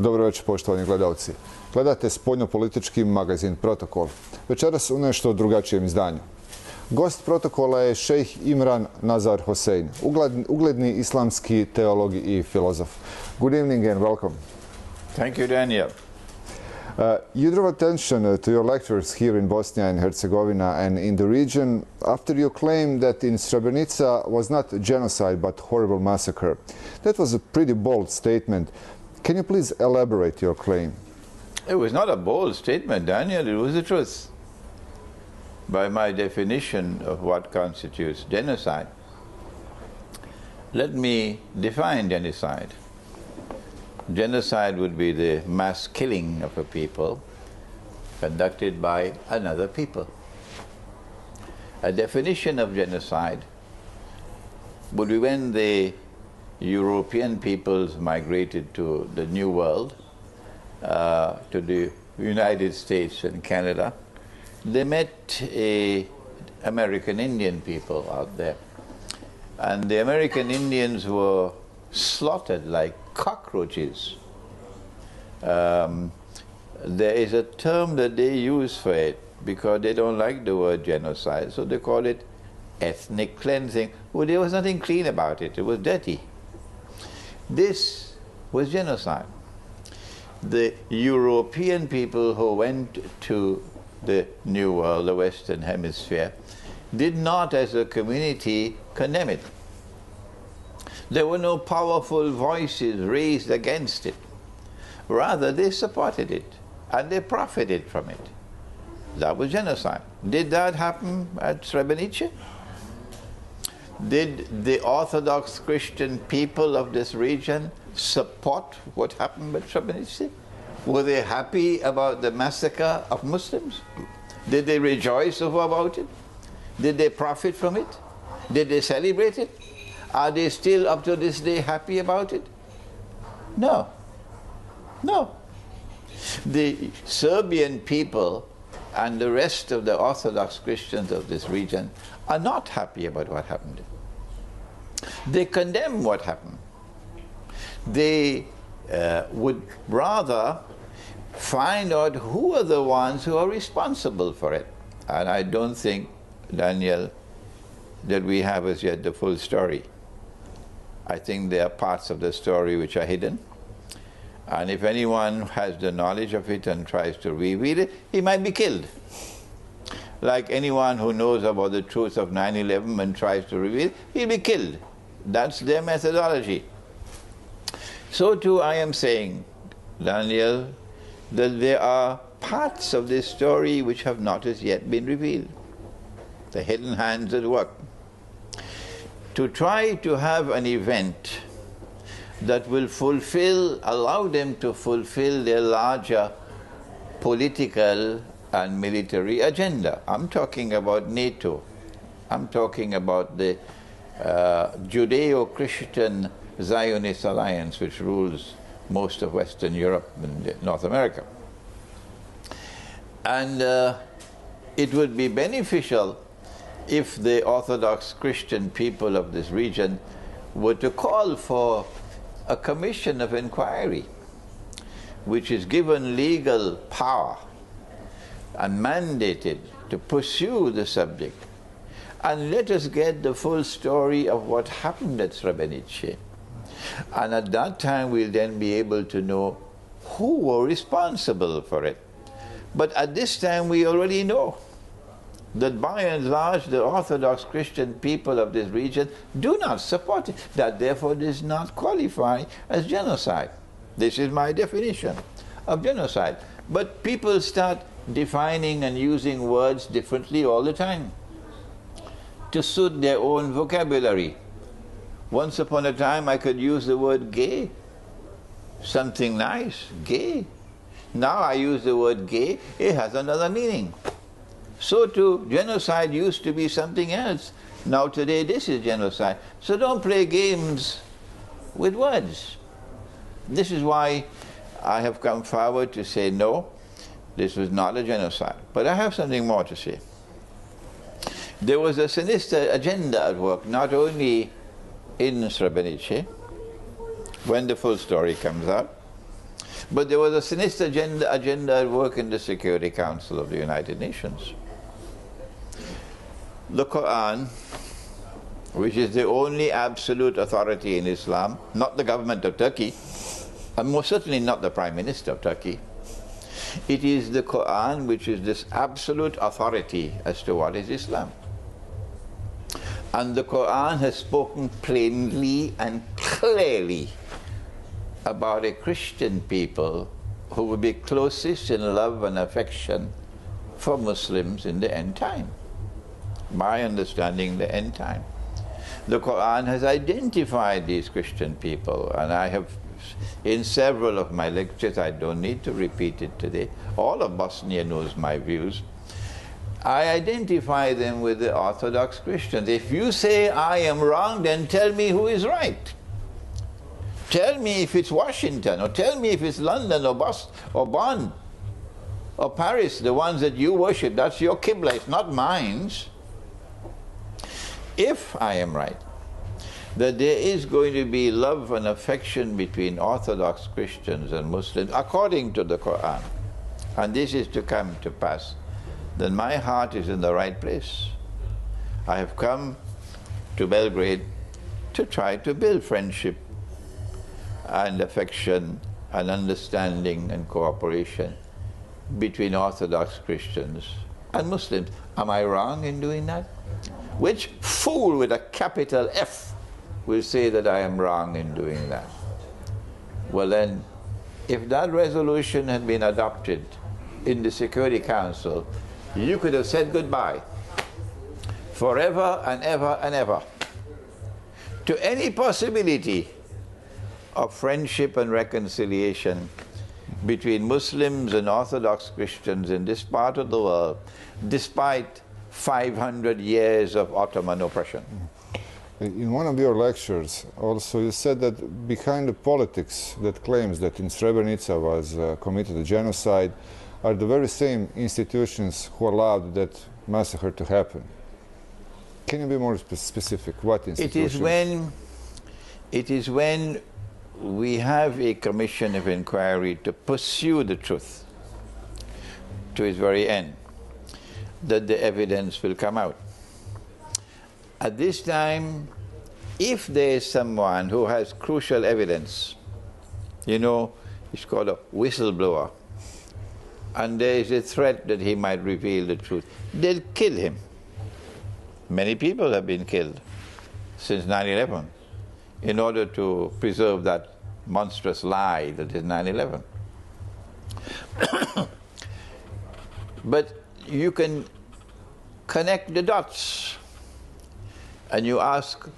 Dobro večer, poštovani gledalci. Gledate spoljnopolitički magazin Protokol. Večeras u nešto drugačijem izdanju. Gost Protokola je šejh Imran Nazar Hosein, ugledni islamski teolog i filozof. Good evening and welcome. Thank you, Daniel. You drew attention to your lectures here in Bosnia and Herzegovina and in the region after you claimed that in Srebrenica was not genocide but horrible massacre. That was a pretty bold statement. Can you please elaborate your claim? It was not a bold statement, Daniel, it was the truth. By my definition of what constitutes genocide, let me define genocide. Genocide would be the mass killing of a people conducted by another people. A definition of genocide would be when the European peoples migrated to the New World, to the United States and Canada. They met American Indian people out there. And the American Indians were slaughtered like cockroaches. There is a term that they use for it because they don't like the word genocide, so they call it ethnic cleansing. Well, there was nothing clean about it, it was dirty. This was genocide. The European people who went to the New World, the Western Hemisphere, did not as a community condemn it. There were no powerful voices raised against it. Rather, they supported it and they profited from it. That was genocide. Did that happen at Srebrenica? Did the Orthodox Christian people of this region support what happened at Srebrenica? Were they happy about the massacre of Muslims? Did they rejoice about it? Did they profit from it? Did they celebrate it? Are they still up to this day happy about it? No. No. The Serbian people and the rest of the Orthodox Christians of this region are not happy about what happened. They condemn what happened. They would rather find out who are the ones who are responsible for it. And I don't think, Daniel, that we have as yet the full story. I think there are parts of the story which are hidden. And if anyone has the knowledge of it and tries to reveal it, he might be killed. Like anyone who knows about the truth of 9/11 and tries to reveal it, he'll be killed. That's their methodology. So too I am saying, Daniel, that there are parts of this story which have not as yet been revealed. The hidden hands at work. To try to have an event that will allow them to fulfill their larger political and military agenda. I'm talking about NATO. I'm talking about the Judeo-Christian Zionist alliance which rules most of Western Europe and North America. And it would be beneficial if the Orthodox Christian people of this region were to call for a commission of inquiry which is given legal power and mandated to pursue the subject, and let us get the full story of what happened at Srebrenica. And at that time we'll then be able to know who were responsible for it. But at this time we already know that by and large the Orthodox Christian people of this region do not support it. That therefore does not qualify as genocide. This is my definition of genocide. But people start defining and using words differently all the time to suit their own vocabulary. Once upon a time I could use the word gay, something nice, gay. Now I use the word gay, it has another meaning. So too, genocide used to be something else. Now today this is genocide. So don't play games with words. This is why I have come forward to say no, this was not a genocide. But I have something more to say. There was a sinister agenda at work, not only in Srebrenica, when the full story comes out, But there was a sinister agenda at work in the Security Council of the United Nations. The Quran, which is the only absolute authority in Islam, not the government of Turkey, and most certainly not the Prime Minister of Turkey. It is the Quran which is this absolute authority as to what is Islam. And the Quran has spoken plainly and clearly about a Christian people who will be closest in love and affection for Muslims in the end time. My understanding, the end time. The Quran has identified these Christian people, and I have, in several of my lectures, I don't need to repeat it today, all of Bosnia knows my views, I identify them with the Orthodox Christians. If you say I am wrong, then tell me who is right. Tell me if it's Washington, or tell me if it's London, or Boston, or Bonn, or Paris, the ones that you worship. That's your Qibla, it's not mine. If I am right, that there is going to be love and affection between Orthodox Christians and Muslims, according to the Quran, and this is to come to pass, then my heart is in the right place. I have come to Belgrade to try to build friendship and affection and understanding and cooperation between Orthodox Christians and Muslims. Am I wrong in doing that? Which fool with a capital F will say that I am wrong in doing that? Well then, if that resolution had been adopted in the Security Council, you could have said goodbye forever and ever and ever to any possibility of friendship and reconciliation between Muslims and Orthodox Christians in this part of the world, despite 500 years of Ottoman oppression. In one of your lectures, also, you said that behind the politics that claims that in Srebrenica was committed a genocide are the very same institutions who allowed that massacre to happen. Can you be more specific? What institutions? It is when we have a commission of inquiry to pursue the truth to its very end that the evidence will come out. At this time, if there is someone who has crucial evidence, you know, it's called a whistleblower, and there is a threat that he might reveal the truth, they'll kill him. Many people have been killed since 9/11 in order to preserve that monstrous lie that is 9/11. But you can connect the dots and you ask,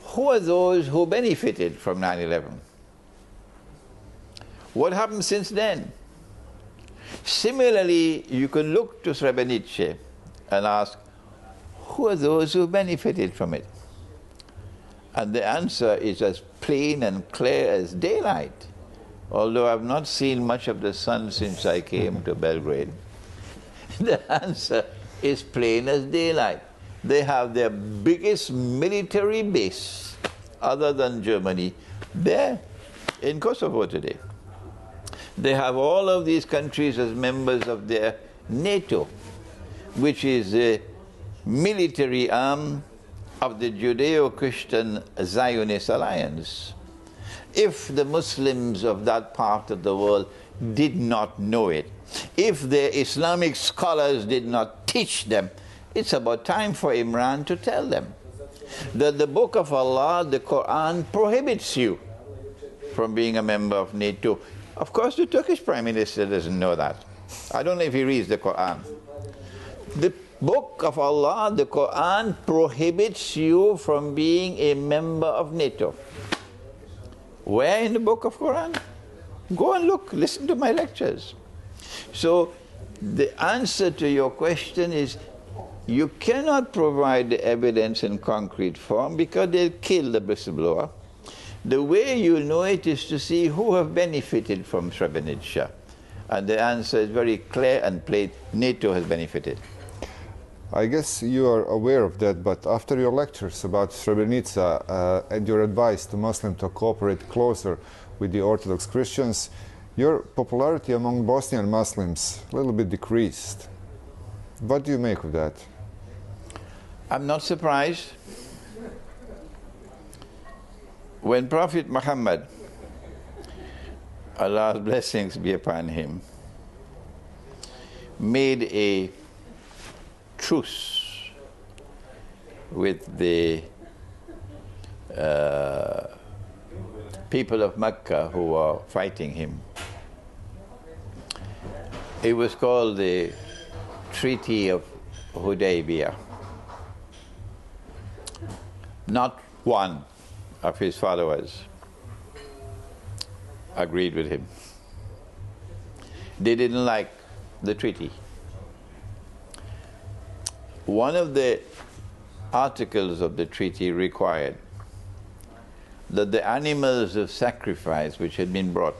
who are those who benefited from 9/11? What happened since then? Similarly, you can look to Srebrenica and ask, who are those who benefited from it? And the answer is as plain and clear as daylight. Although I've not seen much of the sun since I came to Belgrade, the answer is plain as daylight. They have their biggest military base, other than Germany, there in Kosovo today. They have all of these countries as members of their NATO, which is the military arm of the Judeo-Christian Zionist alliance. If the Muslims of that part of the world did not know it, if the Islamic scholars did not teach them, it's about time for Imran to tell them that the Book of Allah, the Quran, prohibits you from being a member of NATO. Of course, the Turkish Prime Minister doesn't know that. I don't know if he reads the Quran. The Book of Allah, the Quran, prohibits you from being a member of NATO. Where in the Book of Quran? Go and look, listen to my lectures. So the answer to your question is, you cannot provide the evidence in concrete form because they'll kill the whistleblower. The way you know it is to see who have benefited from Srebrenica. And the answer is very clear and plain. NATO has benefited. I guess you are aware of that, but after your lectures about Srebrenica and your advice to Muslims to cooperate closer with the Orthodox Christians, Your popularity among Bosnian Muslims a little bit decreased. What do you make of that? I'm not surprised. When Prophet Muhammad, Allah's blessings be upon him, made a truce with the people of Mecca who were fighting him. It was called the Treaty of Hudaybiyah. Not one of his followers agreed with him. They didn't like the treaty. One of the articles of the treaty required that the animals of sacrifice which had been brought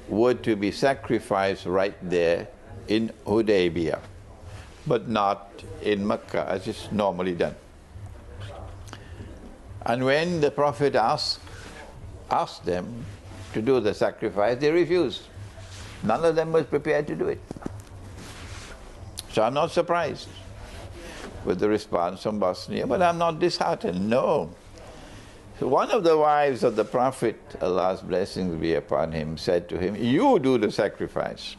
were to be sacrificed right there in Hudaybiyah, but not in Mecca as is normally done. And when the Prophet asked them to do the sacrifice, they refused. None of them was prepared to do it. So I'm not surprised with the response from Bosnia, but I'm not disheartened, no. So one of the wives of the Prophet, Allah's blessings be upon him, said to him, "You do the sacrifice."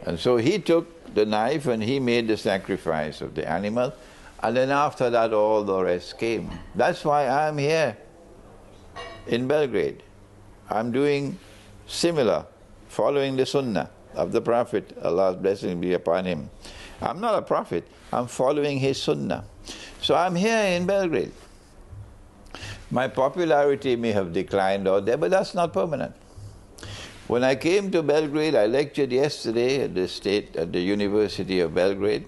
And so he took the knife and he made the sacrifice of the animal, and then after that all the rest came. That's why I'm here in Belgrade. I'm doing similar, following the sunnah of the Prophet, Allah's blessings be upon him. I'm not a prophet, I'm following his sunnah. So I'm here in Belgrade. My popularity may have declined out there, but that's not permanent. When I came to Belgrade, I lectured yesterday at the University of Belgrade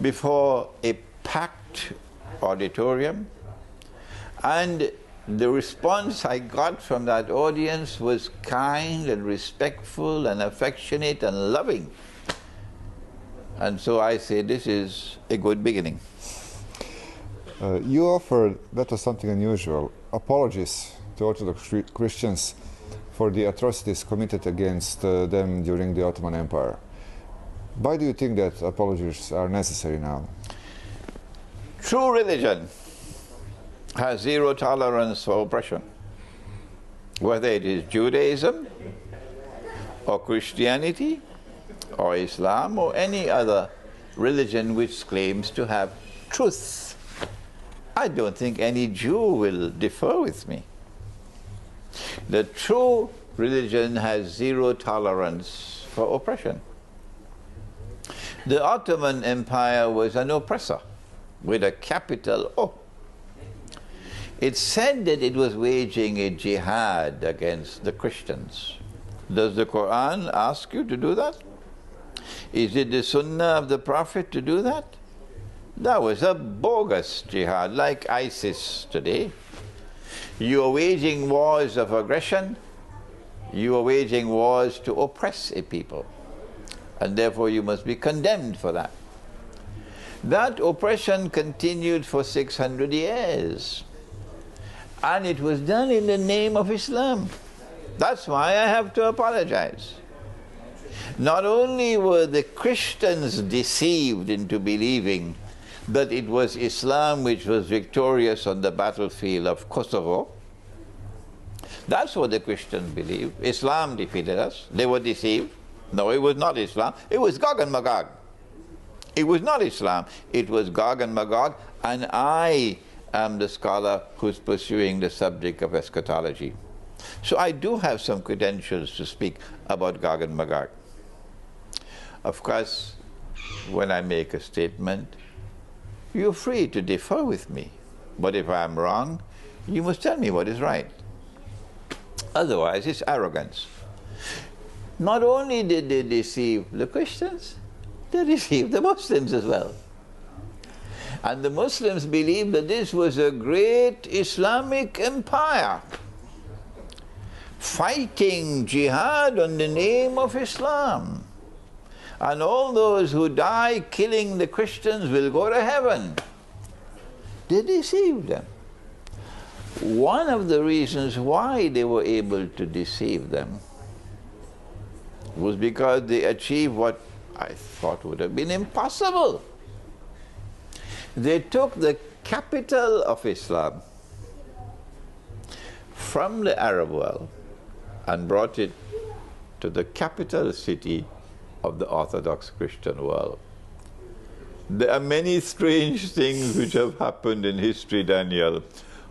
before a packed auditorium, and the response I got from that audience was kind and respectful and affectionate and loving. And so I say this is a good beginning. You offered, that was something unusual, apologies to Orthodox Christians for the atrocities committed against them during the Ottoman Empire. Why do you think that apologies are necessary now? True religion has zero tolerance for oppression, whether it is Judaism or Christianity or Islam or any other religion which claims to have truth. I don't think any Jew will differ with me. The true religion has zero tolerance for oppression. The Ottoman Empire was an oppressor with a capital O. It said that it was waging a jihad against the Christians. Does the Quran ask you to do that? Is it the Sunnah of the Prophet to do that? That was a bogus jihad, like ISIS today. You are waging wars of aggression. You are waging wars to oppress a people. And therefore you must be condemned for that. That oppression continued for 600 years. And it was done in the name of Islam. That's why I have to apologize. Not only were the Christians deceived into believing that it was Islam which was victorious on the battlefield of Kosovo. That's what the Christians believed. Islam defeated us. They were deceived. No, it was not Islam. It was Gog and Magog. It was not Islam. It was Gog and Magog, and I am the scholar who's pursuing the subject of eschatology. So I do have some credentials to speak about Gog and Magog. Of course, when I make a statement, you're free to differ with me. But if I'm wrong, you must tell me what is right. Otherwise, it's arrogance. Not only did they deceive the Christians, they deceived the Muslims as well. And the Muslims believed that this was a great Islamic empire fighting jihad on the name of Islam. And all those who die killing the Christians will go to heaven. They deceived them. one of the reasons why they were able to deceive them was because they achieved what I thought would have been impossible. They took the capital of Islam from the Arab world and brought it to the capital city of the Orthodox Christian world. There are many strange things which have happened in history, Daniel,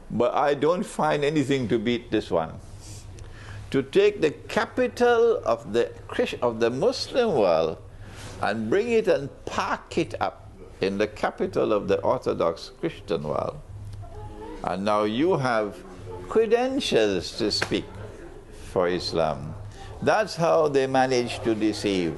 but I don't find anything to beat this one. To take the capital of the Muslim world and bring it and park it up in the capital of the Orthodox Christian world. And now you have credentials to speak for Islam. That's how they managed to deceive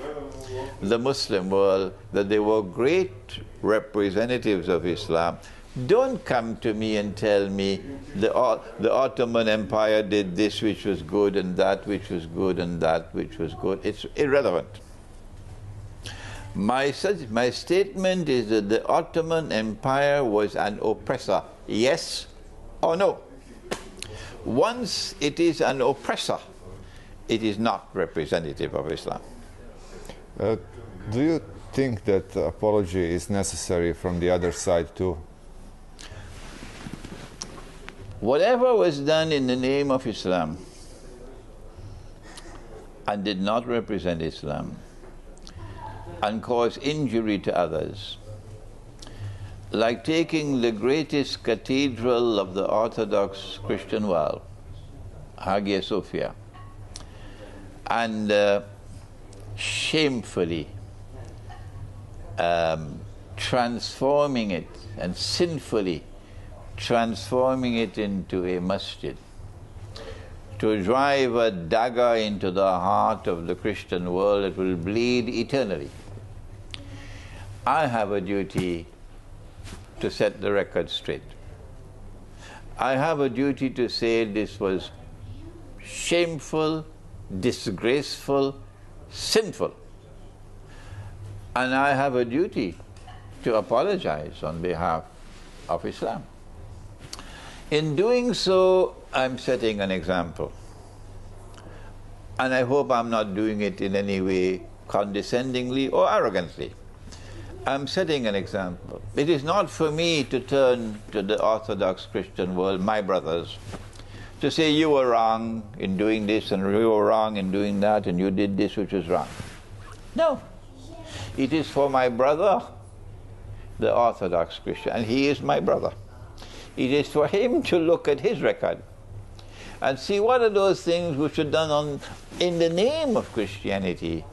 the Muslim world, that they were great representatives of Islam. Don't come to me and tell me the Ottoman Empire did this which was good and that which was good and that which was good. It's irrelevant. My statement is that the Ottoman Empire was an oppressor. Yes or no? Once it is an oppressor, it is not representative of Islam. Do you think that apology is necessary from the other side too? Whatever was done in the name of Islam and did not represent Islam and cause injury to others, like taking the greatest cathedral of the Orthodox Christian world, Hagia Sophia, and shamefully transforming it and sinfully transforming it into a masjid, to drive a dagger into the heart of the Christian world that will bleed eternally. I have a duty to set the record straight. I have a duty to say this was shameful, disgraceful, sinful. And I have a duty to apologize on behalf of Islam. In doing so, I'm setting an example. And I hope I'm not doing it in any way condescendingly or arrogantly. I'm setting an example. It is not for me to turn to the Orthodox Christian world, my brothers, to say you were wrong in doing this and you were wrong in doing that and you did this which was wrong. No. It is for my brother, the Orthodox Christian, and he is my brother. It is for him to look at his record and see what are those things which are done in the name of Christianity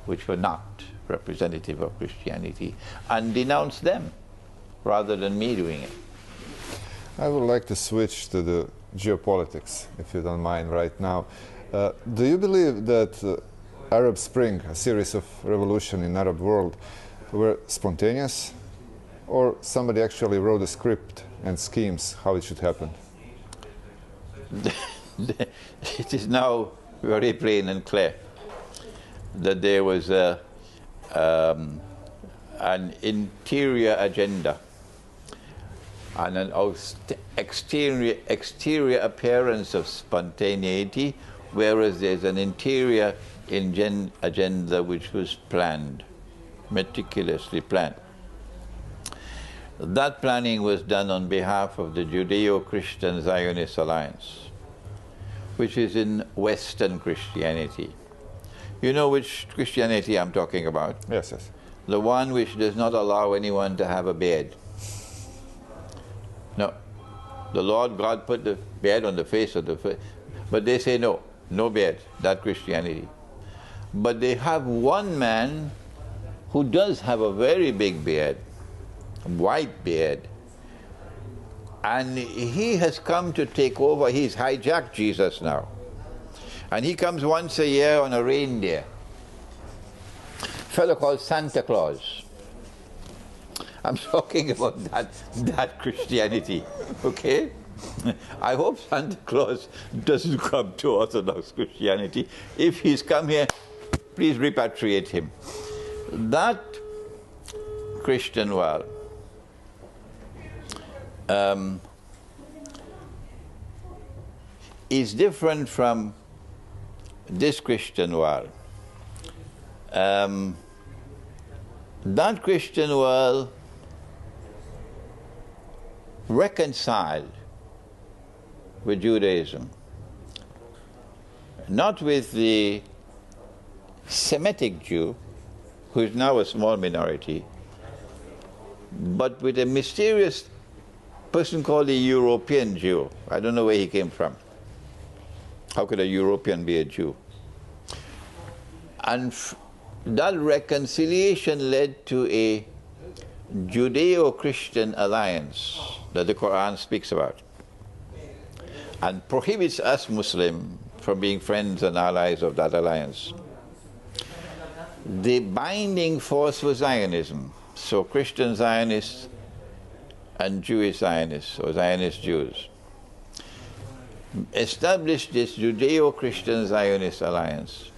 which were not representative of Christianity, and denounce them rather than me doing it. I would like to switch to the geopolitics, if you don't mind, right now. Do you believe that Arab Spring, a series of revolutions in Arab world, were spontaneous, or somebody actually wrote a script and schemes how it should happen? It is now very plain and clear that there was an interior agenda and an exterior appearance of spontaneity, whereas there's an interior agenda which was planned, meticulously planned. That planning was done on behalf of the Judeo-Christian Zionist Alliance, which is in Western Christianity. You know which Christianity I'm talking about? Yes, yes. The one which does not allow anyone to have a beard. No. The Lord God put the beard on the face of the face, but they say no, no beard, that Christianity. But they have one man who does have a very big beard, a white beard, and he has come to take over. He's hijacked Jesus now. And he comes once a year on a reindeer. A fellow called Santa Claus. I'm talking about that Christianity, okay? I hope Santa Claus doesn't come to Orthodox Christianity. If he's come here, please repatriate him. That Christian world is different from this Christian world. That Christian world reconciled with Judaism, not with the Semitic Jew, who is now a small minority, but with a mysterious person called the European Jew. I don't know where he came from. How could a European be a Jew? And that reconciliation led to a Judeo-Christian alliance that the Quran speaks about, and prohibits us Muslims from being friends and allies of that alliance. The binding force was Zionism. So Christian Zionists and Jewish Zionists, or Zionist Jews, established this Judeo-Christian Zionist alliance.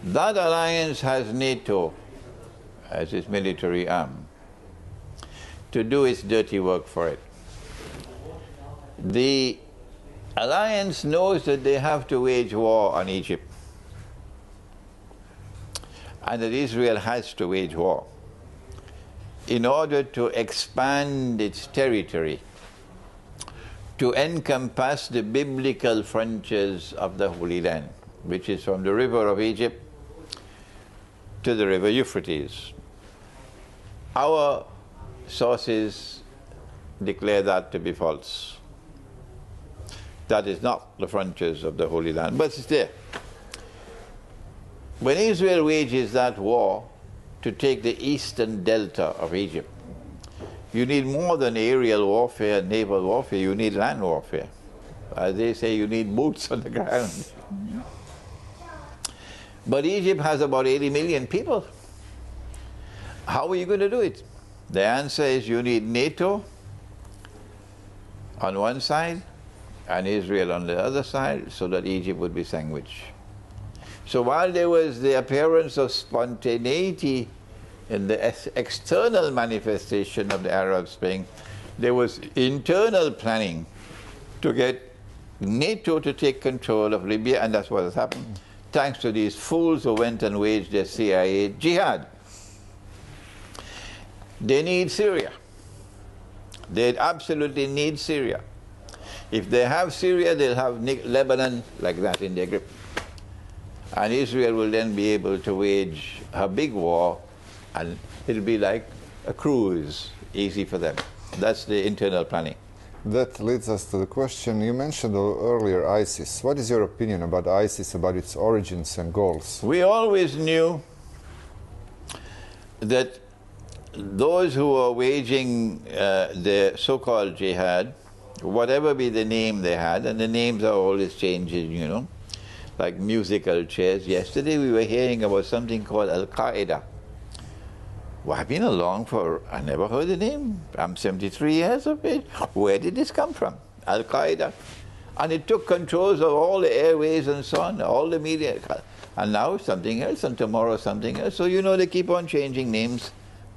That alliance has NATO as its military arm to do its dirty work for it. The alliance knows that they have to wage war on Egypt, and that Israel has to wage war in order to expand its territory to encompass the biblical frontiers of the Holy Land, which is from the river of Egypt to the river Euphrates. Our sources declare that to be false. That is not the frontiers of the Holy Land, but it's there. When Israel wages that war to take the eastern delta of Egypt, you need more than aerial warfare, naval warfare, you need land warfare. As they say, you need boots on the ground. But Egypt has about 80 million people. How are you going to do it? The answer is you need NATO on one side and Israel on the other side, so that Egypt would be sandwiched. So while there was the appearance of spontaneity in the external manifestation of the Arab Spring, there was internal planning to get NATO to take control of Libya, and that's what has happened, thanks to these fools who went and waged their CIA jihad. They need Syria. They absolutely need Syria. If they have Syria, they'll have Lebanon like that in their grip. And Israel will then be able to wage a big war, and it'll be like a cruise, easy for them. That's the internal planning. That leads us to the question you mentioned earlier, ISIS. What is your opinion about ISIS, about its origins and goals? We always knew that those who are waging the so-called jihad, whatever be the name they had, and the names are always changing, you know, like musical chairs. Yesterday we were hearing about something called Al-Qaeda. Well, I've been along for, I never heard the name. I'm 73 years of age. Where did this come from? Al-Qaeda. And it took controls of all the airways and so on, all the media. And now something else, and tomorrow something else. So you know they keep on changing names,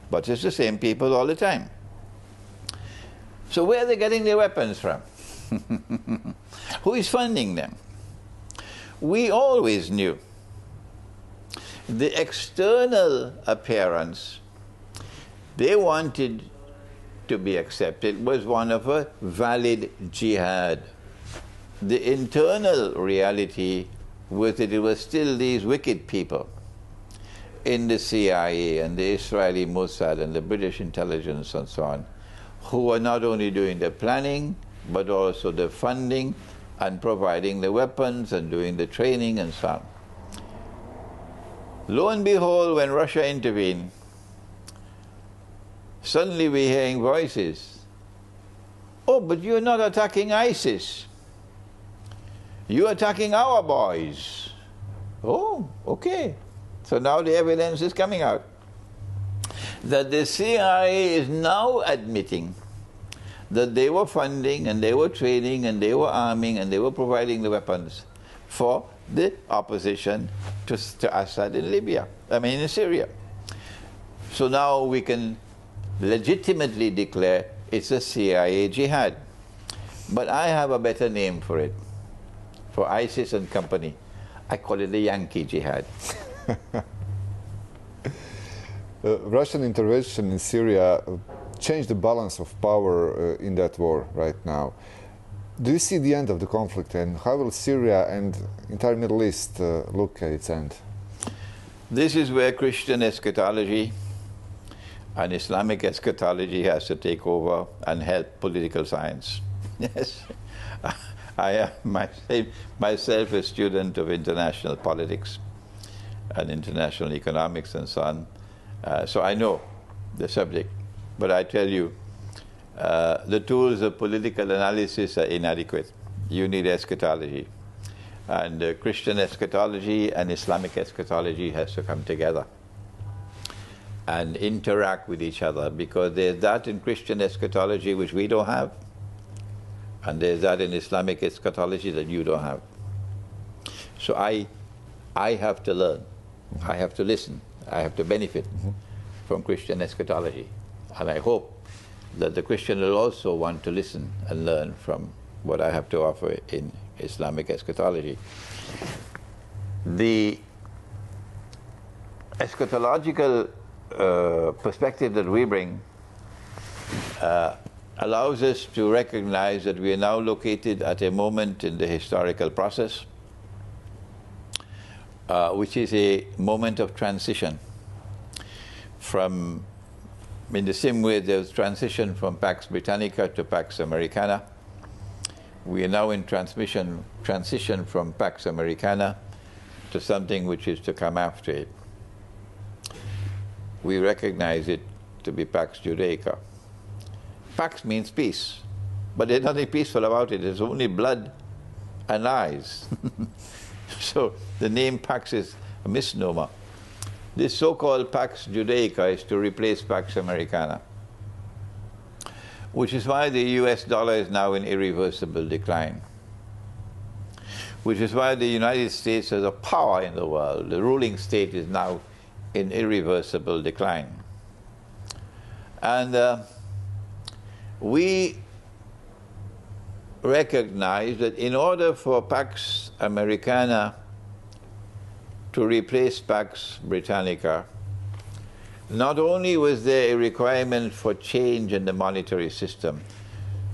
but it's the same people all the time. So where are they getting their weapons from? Who is funding them? We always knew the external appearance they wanted to be accepted was one of a valid jihad. The internal reality was that it was still these wicked people in the CIA and the Israeli Mossad and the British intelligence and so on, who were not only doing the planning, but also the funding and providing the weapons and doing the training and so on. Lo and behold, when Russia intervened, suddenly we're hearing voices. Oh, but you're not attacking ISIS. You're attacking our boys. Oh, okay. So now the evidence is coming out that the CIA is now admitting that they were funding and they were training and they were arming and they were providing the weapons for the opposition to Assad in Libya, in Syria. So now we can legitimately declare it's a CIA jihad. But I have a better name for it. for ISIS and company. I call it the Yankee jihad. Russian intervention in Syria changed the balance of power in that war right now. Do you see the end of the conflict, and how will Syria and entire Middle East look at its end? This is where Christian eschatology and Islamic eschatology has to take over and help political science. Yes, I am myself a student of international politics and international economics and so on, so I know the subject. But I tell you, the tools of political analysis are inadequate. You need eschatology. And Christian eschatology and Islamic eschatology has to come together and interact with each other, because there's that in Christian eschatology which we don't have, and there's that in Islamic eschatology that you don't have. So I have to learn, I have to listen, I have to benefit from Christian eschatology. And I hope that the Christian will also want to listen and learn from what I have to offer in Islamic eschatology. The eschatological perspective that we bring allows us to recognize that we are now located at a moment in the historical process which is a moment of transition from, in the same way there was transition from Pax Britannica to Pax Americana. We are now in transition from Pax Americana to something which is to come after it. We recognize it to be Pax Judaica. Pax means peace, but there's nothing peaceful about it. There's only blood and lies. So the name Pax is a misnomer. This so-called Pax Judaica is to replace Pax Americana, which is why the US dollar is now in irreversible decline, which is why the United States as a power in the world, the ruling state, is now in irreversible decline. And we recognize that in order for Pax Americana to replace Pax Britannica, not only was there a requirement for change in the monetary system,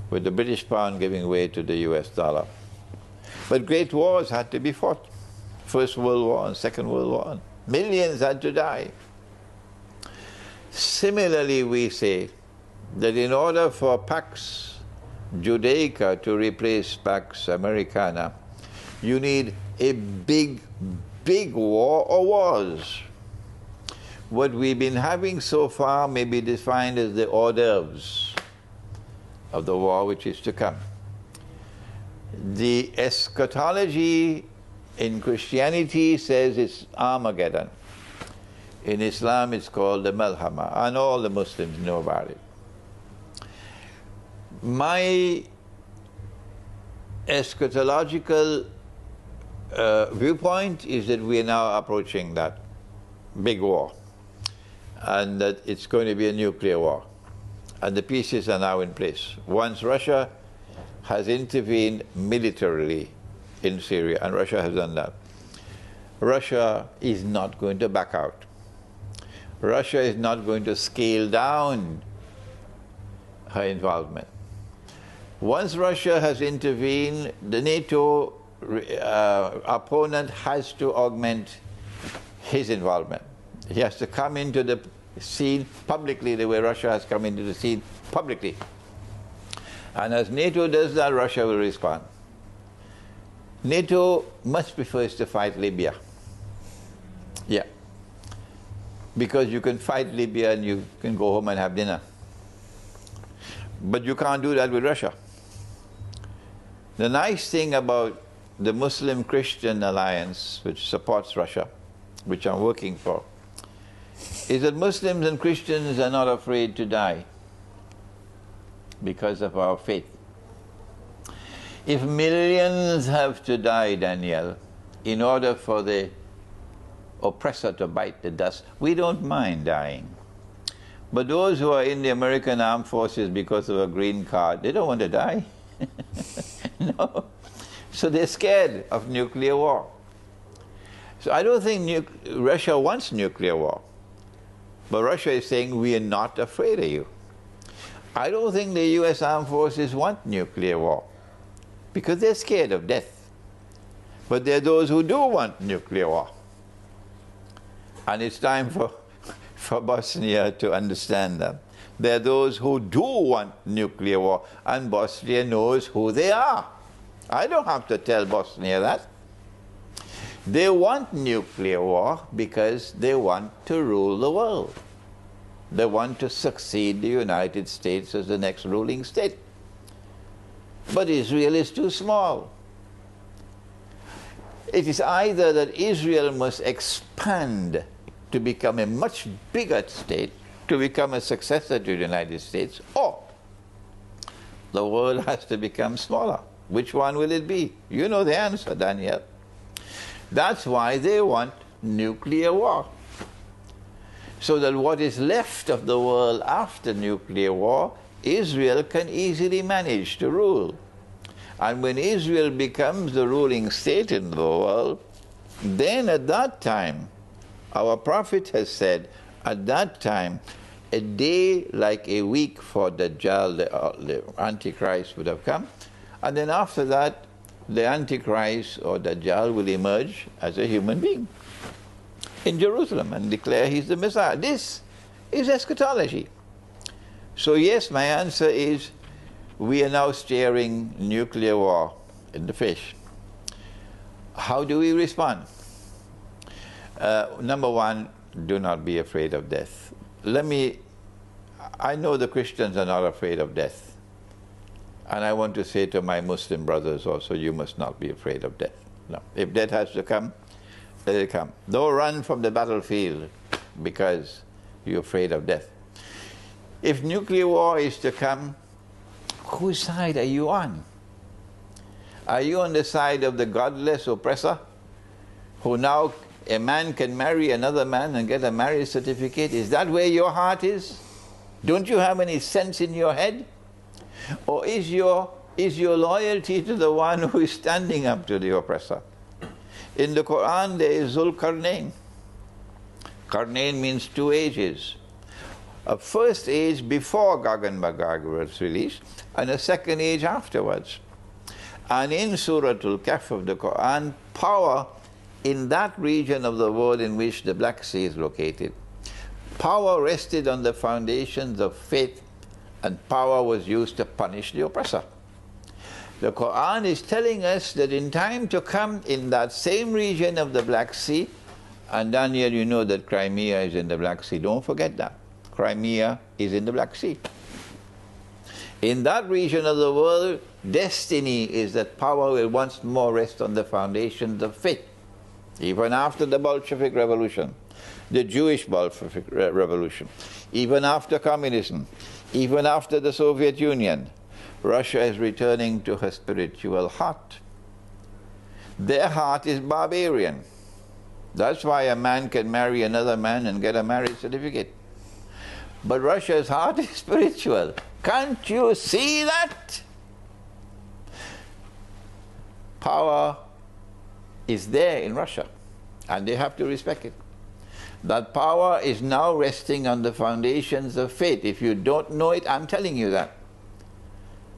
with the British pound giving way to the US dollar, but great wars had to be fought. First World War and Second World War. Millions had to die. Similarly, we say that in order for Pax Judaica to replace Pax Americana, you need a big war or wars. What we've been having so far may be defined as the hors d'oeuvres of the war which is to come. The eschatology in Christianity says it's Armageddon. In Islam it's called the Malhama, and all the Muslims know about it. My eschatological viewpoint is that we are now approaching that big war, and that it's going to be a nuclear war, and the pieces are now in place. Once Russia has intervened militarily in Syria, and Russia has done that, Russia is not going to back out. Russia is not going to scale down her involvement. Once Russia has intervened, the NATO opponent has to augment his involvement. He has to come into the scene publicly the way Russia has come into the scene publicly. And as NATO does that, Russia will respond. NATO much prefers to fight Libya. Yeah. Because you can fight Libya and you can go home and have dinner. But you can't do that with Russia. The nice thing about the Muslim-Christian alliance, which supports Russia, which I'm working for, is that Muslims and Christians are not afraid to die because of our faith. If millions have to die, Daniel, in order for the oppressor to bite the dust, we don't mind dying. But those who are in the American Armed Forces because of a green card, they don't want to die. No. So they're scared of nuclear war. So I don't think Russia wants nuclear war. But Russia is saying, we are not afraid of you. I don't think the US armed forces want nuclear war because they're scared of death. But there are those who do want nuclear war. And it's time for Bosnia to understand that. There are those who do want nuclear war, and Bosnia knows who they are. I don't have to tell Bosnia that. They want nuclear war because they want to rule the world. They want to succeed the United States as the next ruling state. But Israel is too small. It is either that Israel must expand to become a much bigger state, to become a successor to the United States, or the world has to become smaller. Which one will it be? You know the answer, Daniel. That's why they want nuclear war. So that what is left of the world after nuclear war, Israel can easily manage to rule. And when Israel becomes the ruling state in the world, then at that time, our prophet has said, at that time, a day like a week for Dajjal, the Antichrist, would have come. And then after that, the Antichrist or Dajjal will emerge as a human being in Jerusalem and declare he's the Messiah. This is eschatology. So yes, my answer is, we are now staring nuclear war in the face. How do we respond? Number one, do not be afraid of death. I know the Christians are not afraid of death. And I want to say to my Muslim brothers also, you must not be afraid of death. No. If death has to come, let it come. Don't run from the battlefield because you're afraid of death. If nuclear war is to come, whose side are you on? Are you on the side of the godless oppressor, who now a man can marry another man and get a marriage certificate? Is that where your heart is? Don't you have any sense in your head? Or is your loyalty to the one who is standing up to the oppressor? In the Quran there is Zulqarnain. Qarnain means 2 ages. A first age before Gog and Magog was released, and a second age afterwards. And in Surah Al-Kahf of the Quran, power in that region of the world in which the Black Sea is located, power rested on the foundations of faith, and power was used to punish the oppressor. The Quran is telling us that in time to come, in that same region of the Black Sea, and Daniel, you know that Crimea is in the Black Sea, don't forget that. Crimea is in the Black Sea. In that region of the world, destiny is that power will once more rest on the foundations of faith. Even after the Bolshevik Revolution, the Jewish Bolshevik Revolution, even after communism, even after the Soviet Union, Russia is returning to her spiritual heart. Their heart is barbarian. That's why a man can marry another man and get a marriage certificate. But Russia's heart is spiritual. Can't you see that? Power is there in Russia, and they have to respect it. That power is now resting on the foundations of faith. If you don't know it, I'm telling you that.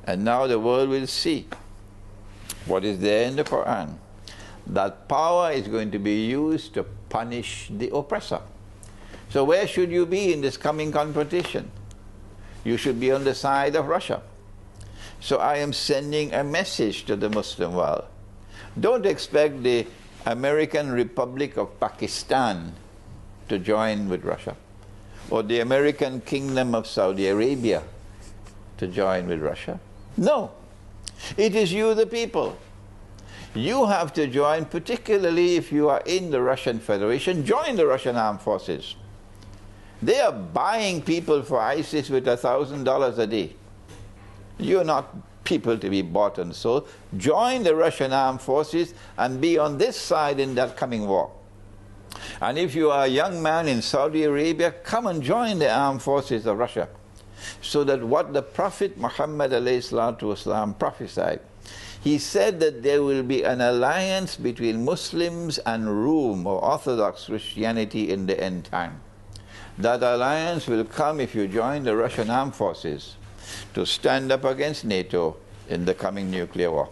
And now the world will see what is there in the Quran. That power is going to be used to punish the oppressor. So where should you be in this coming confrontation? You should be on the side of Russia. So I am sending a message to the Muslim world. Don't expect the American Republic of Pakistan to join with Russia, or the American Kingdom of Saudi Arabia to join with Russia. No. It is you, the people. You have to join, particularly if you are in the Russian Federation. Join the Russian armed forces. They are buying people for ISIS with $1,000 a day. You're not people to be bought and sold. Join the Russian armed forces and be on this side in that coming war. And if you are a young man in Saudi Arabia, come and join the armed forces of Russia. So that what the Prophet Muhammad ﷺ prophesied, He said that there will be an alliance between Muslims and Rome, or Orthodox Christianity, in the end time. That alliance will come if you join the Russian armed forces to stand up against NATO in the coming nuclear war.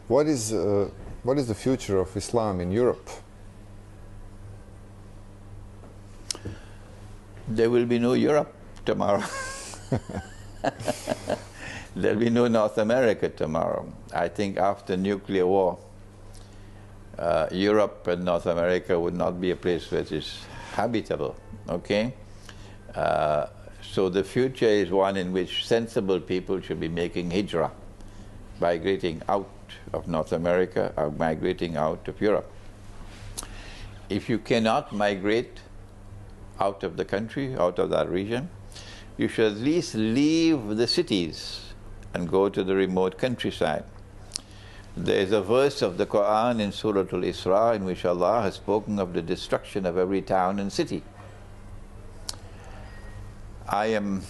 What is the future of Islam in Europe? There will be no Europe tomorrow. There will be no North America tomorrow. I think after nuclear war, Europe and North America would not be a place which is habitable, okay? So the future is one in which sensible people should be making hijrah, migrating out of North America or migrating out of Europe. If you cannot migrate out of the country, out of that region, you should at least leave the cities and go to the remote countryside. There is a verse of the Quran in Surah Al-Isra in which Allah has spoken of the destruction of every town and city. I am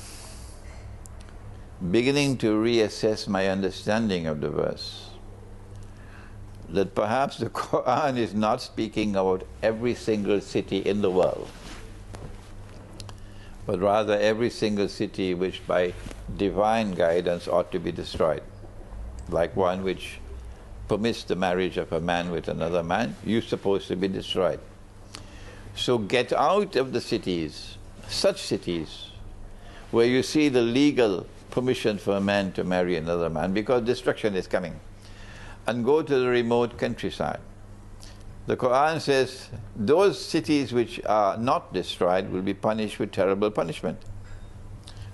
beginning to reassess my understanding of the verse, that perhaps the Quran is not speaking about every single city in the world, but rather every single city which by divine guidance ought to be destroyed, like one which permits the marriage of a man with another man, you're supposed to be destroyed. So get out of the cities, such cities, where you see the legal permission for a man to marry another man, because destruction is coming, and go to the remote countryside. The Quran says those cities which are not destroyed will be punished with terrible punishment.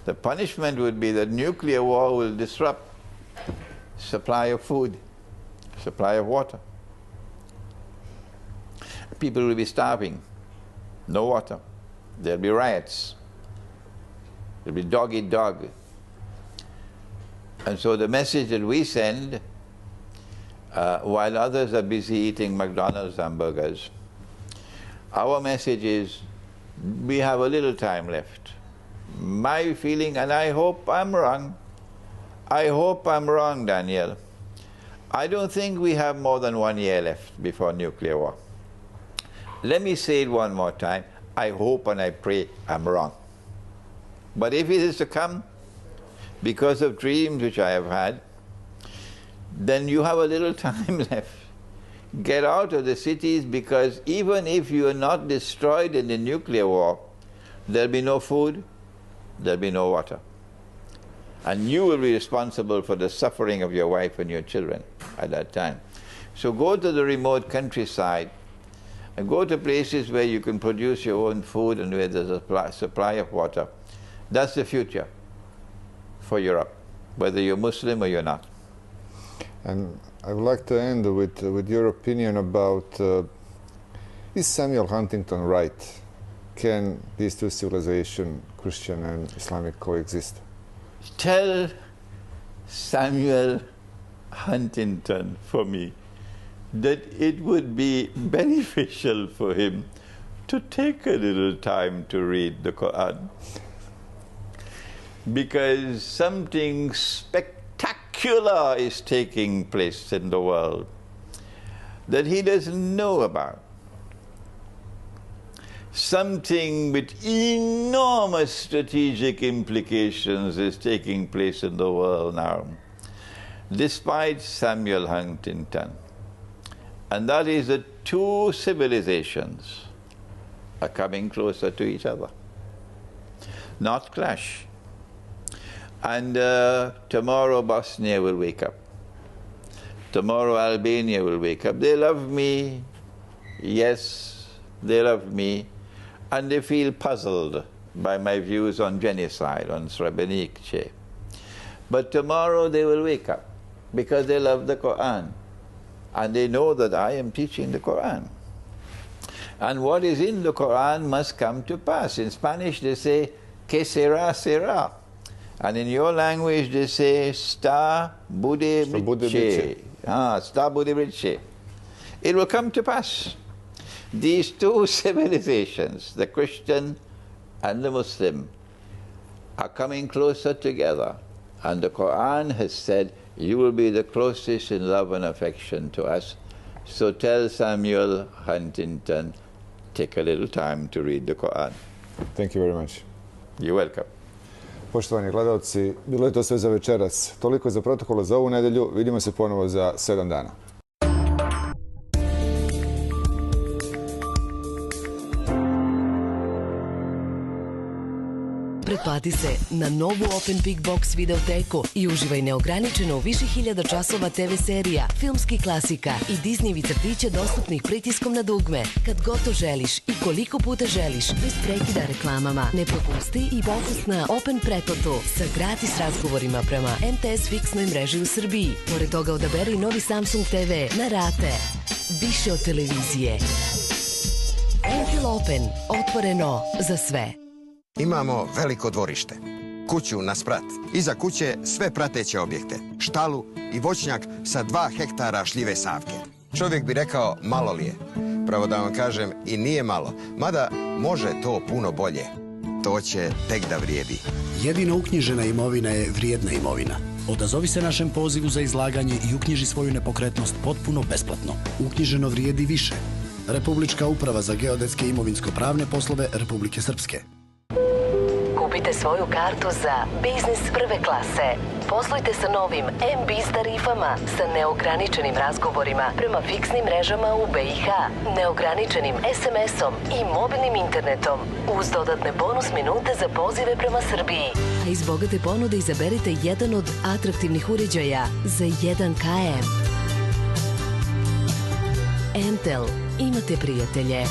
The punishment would be that nuclear war will disrupt supply of food, supply of water. People will be starving, no water. There'll be riots. There'll be dog eat dog. And so the message that we send, while others are busy eating McDonald's hamburgers, our message is we have a little time left. My feeling, and I hope I'm wrong, I hope I'm wrong, Daniel, I don't think we have more than 1 year left before nuclear war. Let me say it one more time. I hope and I pray I'm wrong. But if it is to come because of dreams which I have had, then you have a little time left. Get out of the cities, because even if you are not destroyed in the nuclear war, there'll be no food, there'll be no water. And you will be responsible for the suffering of your wife and your children at that time. So go to the remote countryside and go to places where you can produce your own food and where there's a supply of water. That's the future for Europe, whether you're Muslim or you're not. And I would like to end with your opinion about, is Samuel Huntington right? Can these two civilizations, Christian and Islamic, coexist? Tell Samuel Huntington for me that it would be beneficial for him to take a little time to read the Quran, because something spectacular is taking place in the world that he doesn't know about. Something with enormous strategic implications is taking place in the world now, despite Samuel Huntington. And that is that two civilizations are coming closer to each other, not clash. And tomorrow Bosnia will wake up. Tomorrow Albania will wake up. They love me, yes, they love me. And they feel puzzled by my views on genocide, on SRBIJA-Šeih. But tomorrow they will wake up because they love the Quran. And they know that I am teaching the Quran. And what is in the Quran must come to pass. In Spanish they say, que será, será. And in your language they say, sta bude brice. Sta bude brice. It will come to pass. These two civilizations, the Christian and the Muslim, are coming closer together. And the Quran has said, you will be the closest in love and affection to us. So tell Samuel Huntington, take a little time to read the Quran. Thank you very much. You're welcome. Poštovani gledalci, bilo je to sve za večeras. Toliko za protokole za ovu nedelju. Vidimo se ponovo za 7 dana. Pretplati se na novu Open Big Box videoteku i uživaj neograničeno u više hiljada časova TV serija, filmskih klasika i Disneyjevi crtića dostupnih pritiskom na dugme. Kad god to želiš i koliko puta želiš, bez prekida reklamama. Ne propusti i popust na Open pretplatu sa gratis razgovorima prema MTS fiksnoj mreži u Srbiji. Pored toga odaberi novi Samsung TV na rate. Više od televizije. MTL Open. Otvoreno za sve. Imamo veliko dvorište, kuću na sprat, iza kuće sve prateće objekte, štalu i voćnjak sa 2 hektara šljive savke. Čovjek bi rekao malo li je, pravo da vam kažem i nije malo, mada može to puno bolje. To će tek da vrijedi. Jedina uknjižena imovina je vrijedna imovina. Odazovi se našem pozivu za izlaganje i uknjiži svoju nepokretnost potpuno besplatno. Uknjiženo vrijedi više. Republička uprava za geodetske i imovinsko-pravne poslove Republike Srpske. Kupite svoju kartu za biznis prve klase. Poslujte sa novim M-Biz tarifama sa neograničenim razgovorima prema fiksnim mrežama u BiH, neograničenim SMS-om i mobilnim internetom, uz dodatne bonus minute za pozive prema Srbiji. A iz bogate ponude izaberite jedan od atraktivnih uređaja za 1 km. Entel, imate prijatelje.